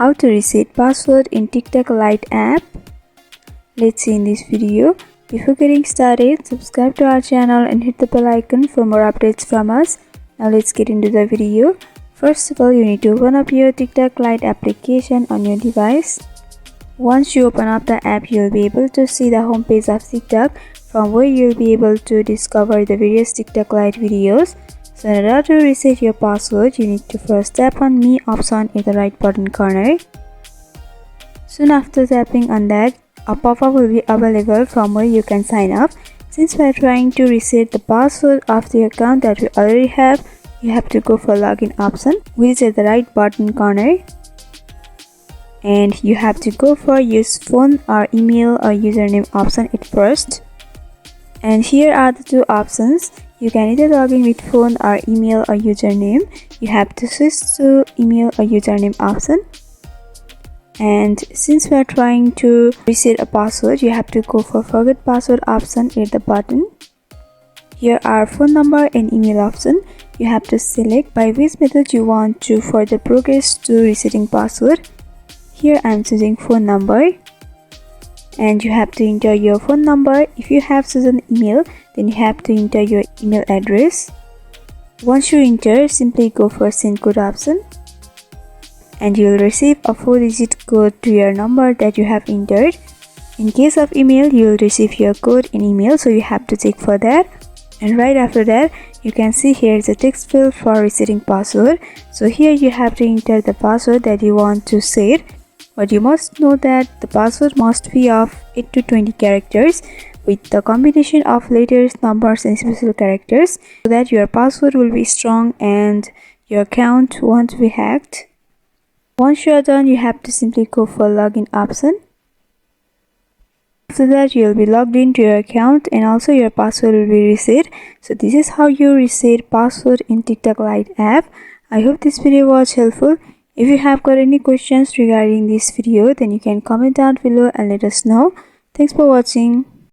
How to reset password in TikTok Lite app. Let's see in this video. Before getting started, subscribe to our channel and hit the bell icon for more updates from us. Now let's get into the video. First of all, you need to open up your TikTok Lite application on your device. Once you open up the app, you'll be able to see the home page of TikTok, from where you'll be able to discover the various TikTok Lite videos. So in order to reset your password, you need to first tap on Me option in the right bottom corner. Soon after tapping on that, a pop-up will be available from where you can sign up. Since we are trying to reset the password of the account that we already have, you have to go for login option, which is at the right bottom corner. And you have to go for use phone or email or username option at first. And here are the two options. You can either log in with phone or email or username. You have to switch to email or username option. And since we are trying to reset a password, you have to go for forget password option at the bottom. Here are phone number and email option. You have to select by which method you want to further progress to resetting password. Here I am choosing phone number. And you have to enter your phone number. If you have chosen email, then you have to enter your email address. Once you enter, simply go for send code option, and you will receive a 4-digit code to your number that you have entered. In case of email, you will receive your code in email, so you have to check for that. And right after that, you can see here is a text field for resetting password. So here you have to enter the password that you want to set. But you must know that the password must be of 8 to 20 characters with the combination of letters, numbers and special characters, so that your password will be strong and your account won't be hacked. Once you are done, you have to simply go for login option. After that, you will be logged into your account and also your password will be reset. So this is how you reset password in TikTok Lite app. I hope this video was helpful. If you have got any questions regarding this video, then you can comment down below and let us know. Thanks for watching.